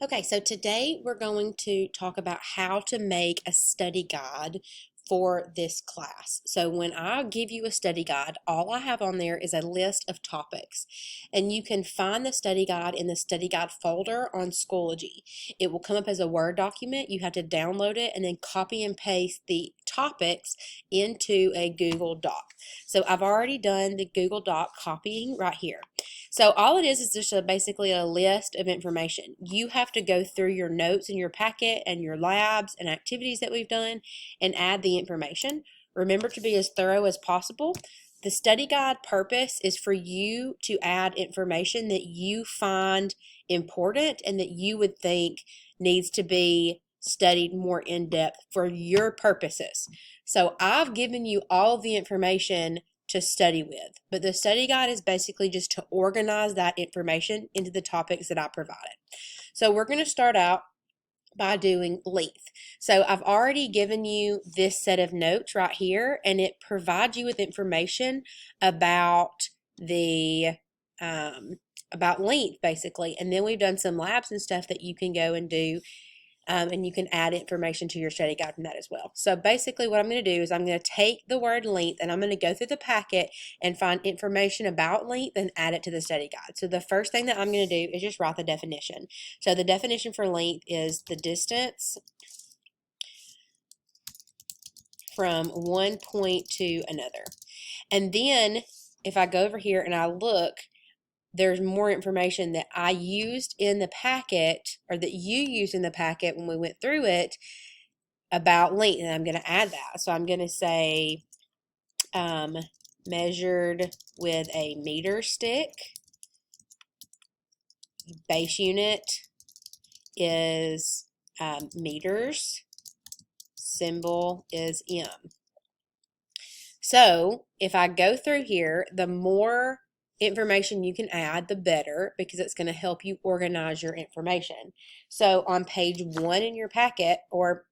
Okay, so today we're going to talk about how to make a study guide for this class. So when I give you a study guide, all I have on there is a list of topics. And you can find the study guide in the study guide folder on Schoology. It will come up as a Word document. You have to download it and then copy and paste the topics into a Google Doc. So I've already done the Google Doc copying right here. So all it is just basically a list of information. You have to go through your notes in your packet and your labs and activities that we've done and add the information. Remember to be as thorough as possible. The study guide purpose is for you to add information that you find important and that you would think needs to be studied more in depth for your purposes. So I've given you all of the information to study with. But the study guide is basically just to organize that information into the topics that I provided. So we're going to start out by doing length. So I've already given you this set of notes right here, and it provides you with information about the about length basically. And then we've done some labs and stuff that you can go and do. And you can add information to your study guide from that as well. So basically what I'm going to do is I'm going to take the word length and I'm going to go through the packet and find information about length and add it to the study guide. So the first thing that I'm going to do is just write the definition. So the definition for length is the distance from one point to another. And then if I go over here and I look, there's more information that I used in the packet or that you used in the packet when we went through it about length, and I'm going to add that. So I'm going to say measured with a meter stick. Base unit is meters. Symbol is M. So if I go through here, the more information you can add, the better, because it's going to help you organize your information. So on page 1 in your packet, or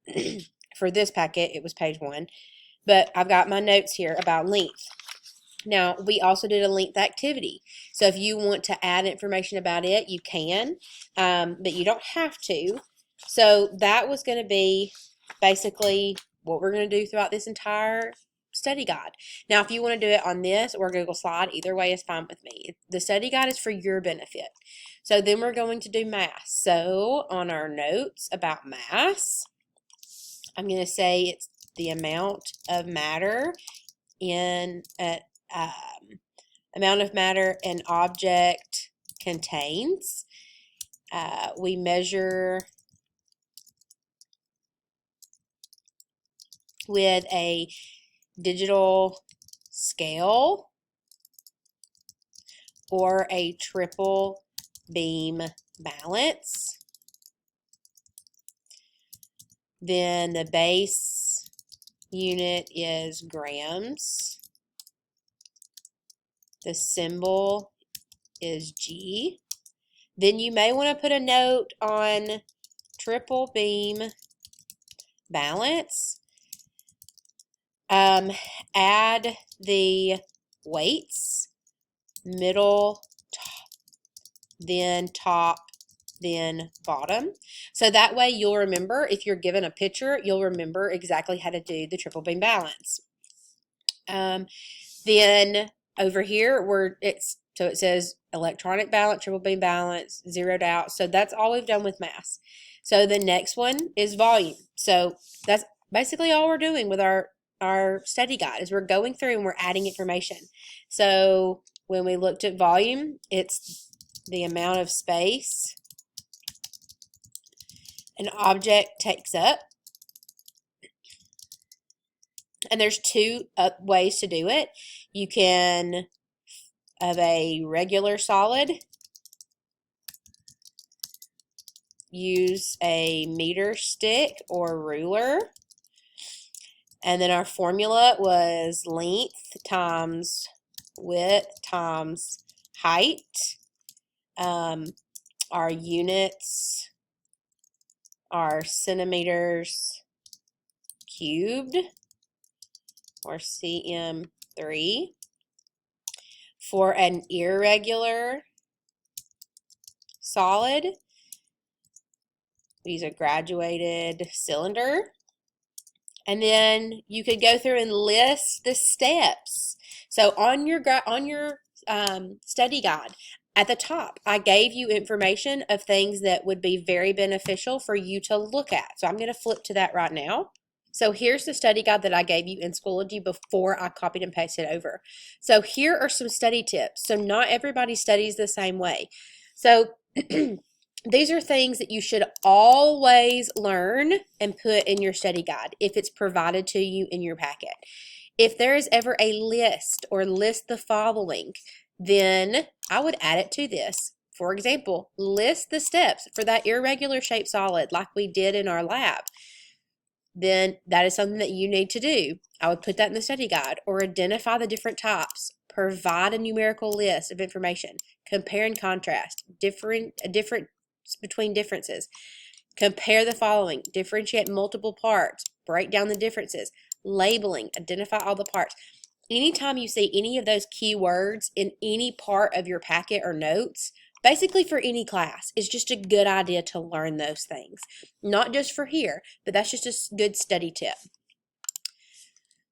for this packet, it was page 1, but I've got my notes here about length. Now, we also did a length activity. So if you want to add information about it, you can, but you don't have to. So that was going to be basically what we're going to do throughout this entire study guide. Now, if you want to do it on this or Google Slide, either way is fine with me. The study guide is for your benefit. So then we're going to do mass. So on our notes about mass, I'm going to say it's the amount of matter in amount of matter an object contains. We measure with a digital scale or a triple beam balance. Then the base unit is grams. The symbol is G. Then you may want to put a note on triple beam balance. Add the weights, middle, then top, then bottom. So that way you'll remember, if you're given a picture, you'll remember exactly how to do the triple beam balance. Then over here, so it says electronic balance, triple beam balance, zeroed out. So that's all we've done with mass. So the next one is volume. So that's basically all we're doing with our study guide is we're going through and we're adding information. So when we looked at volume, it's the amount of space an object takes up. And there's two ways to do it. You can have a regular solid, use a meter stick or ruler. And then our formula was length times width times height. Our units are centimeters cubed, or cm3. For an irregular solid, We use a graduated cylinder. And then you could go through and list the steps. So on your study guide, at the top, I gave you information of things that would be very beneficial for you to look at. So I'm going to flip to that right now. So here's the study guide that I gave you in Schoology before I copied and pasted over. So here are some study tips. So not everybody studies the same way. So these are things that you should always learn and put in your study guide if it's provided to you in your packet. If there is ever a list or list the following, then I would add it to this. For example, list the steps for that irregular shaped solid like we did in our lab. Then that is something that you need to do. I would put that in the study guide. Or identify the different types. Provide a numerical list of information. Compare and contrast. Different between differences. Compare the following. Differentiate multiple parts. Break down the differences. Labeling. Identify all the parts. Anytime you see any of those keywords in any part of your packet or notes, basically for any class, it's just a good idea to learn those things. Not just for here, but that's just a good study tip.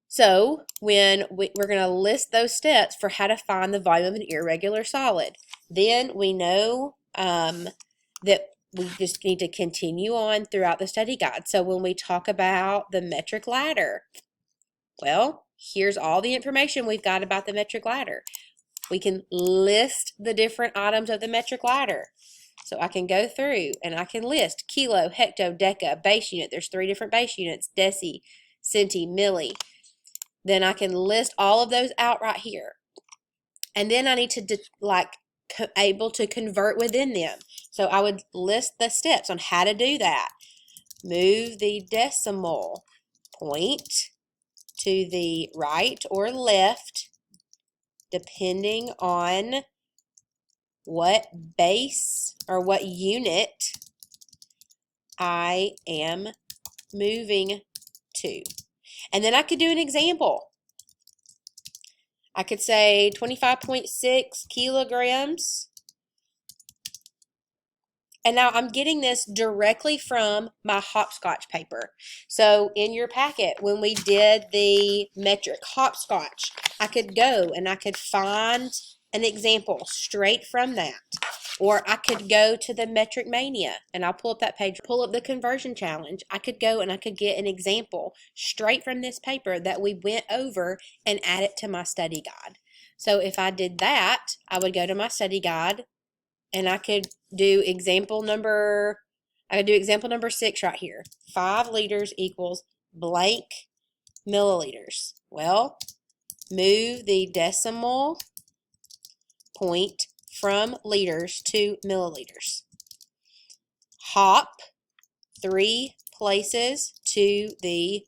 So when we're going to list those steps for how to find the volume of an irregular solid, then we know that we just need to continue on throughout the study guide. So when we talk about the metric ladder, well, here's all the information we've got about the metric ladder. We can list the different items of the metric ladder. So I can go through and I can list kilo, hecto, deca, base unit. There's 3 different base units, deci, centi, milli. Then I can list all of those out right here. And then I need to able to convert within them. So I would list the steps on how to do that. Move the decimal point to the right or left, depending on what base or what unit I am moving to. And then I could do an example. I could say 25.6 kilograms. And now I'm getting this directly from my hopscotch paper. So in your packet, when we did the metric hopscotch, I could go and I could find an example straight from that. Or I could go to the Metric Mania and I'll pull up that page, pull up the conversion challenge. I could go and I could get an example straight from this paper that we went over and add it to my study guide. So if I did that, I would go to my study guide and I could do example number 6 right here. 5 liters equals blank milliliters. Well, move the decimal point from liters to milliliters. Hop 3 places to the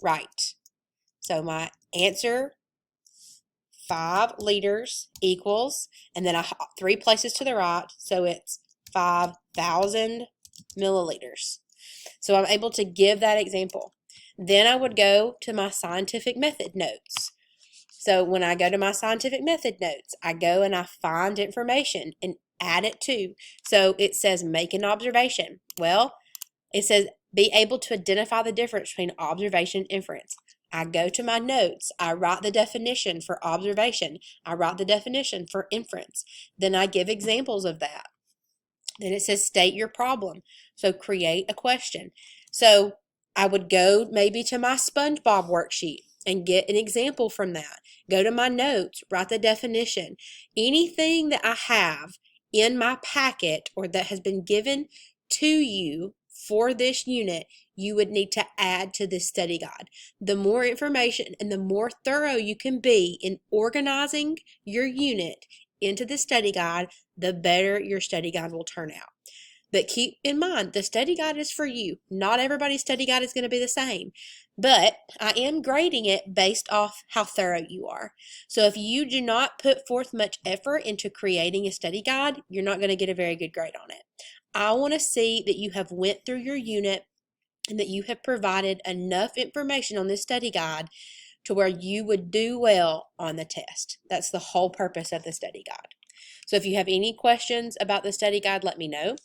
right. So my answer, 5 liters equals, and then I hop 3 places to the right, so it's 5,000 milliliters. So I'm able to give that example. Then I would go to my scientific method notes. So when I go to my scientific method notes, I go and I find information and add it to. So it says make an observation. Well, it says be able to identify the difference between observation and inference. I go to my notes. I write the definition for observation. I write the definition for inference. Then I give examples of that. Then it says state your problem. So create a question. So I would go maybe to my SpongeBob worksheet and get an example from that. Go to my notes, write the definition. Anything that I have in my packet or that has been given to you for this unit, you would need to add to this study guide. The more information and the more thorough you can be in organizing your unit into the study guide, the better your study guide will turn out. But keep in mind, the study guide is for you. Not everybody's study guide is going to be the same. But I am grading it based off how thorough you are. So if you do not put forth much effort into creating a study guide, you're not going to get a very good grade on it. I want to see that you have went through your unit and that you have provided enough information on this study guide to where you would do well on the test. That's the whole purpose of the study guide. So if you have any questions about the study guide, let me know.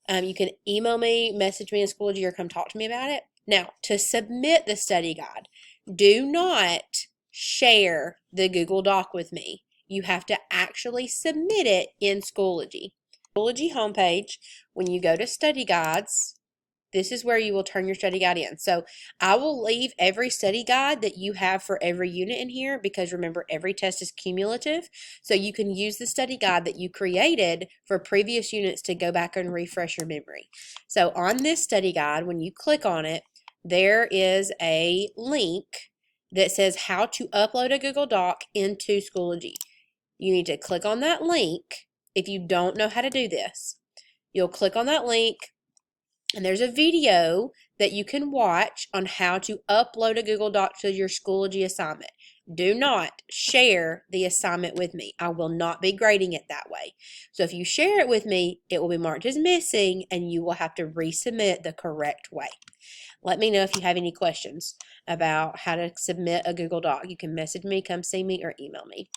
You can email me, message me in Schoology, or come talk to me about it. Now, to submit the study guide, do not share the Google Doc with me. You have to actually submit it in Schoology. Schoology homepage, when you go to study guides, this is where you will turn your study guide in. So I will leave every study guide that you have for every unit in here, because remember, every test is cumulative. So you can use the study guide that you created for previous units to go back and refresh your memory. So on this study guide, when you click on it, there is a link that says how to upload a Google Doc into Schoology. You need to click on that link if you don't know how to do this. You'll click on that link, and there's a video that you can watch on how to upload a Google Doc to your Schoology assignment. Do not share the assignment with me. I will not be grading it that way. So if you share it with me, it will be marked as missing, and you will have to resubmit the correct way. Let me know if you have any questions about how to submit a Google Doc. You can message me, come see me, or email me.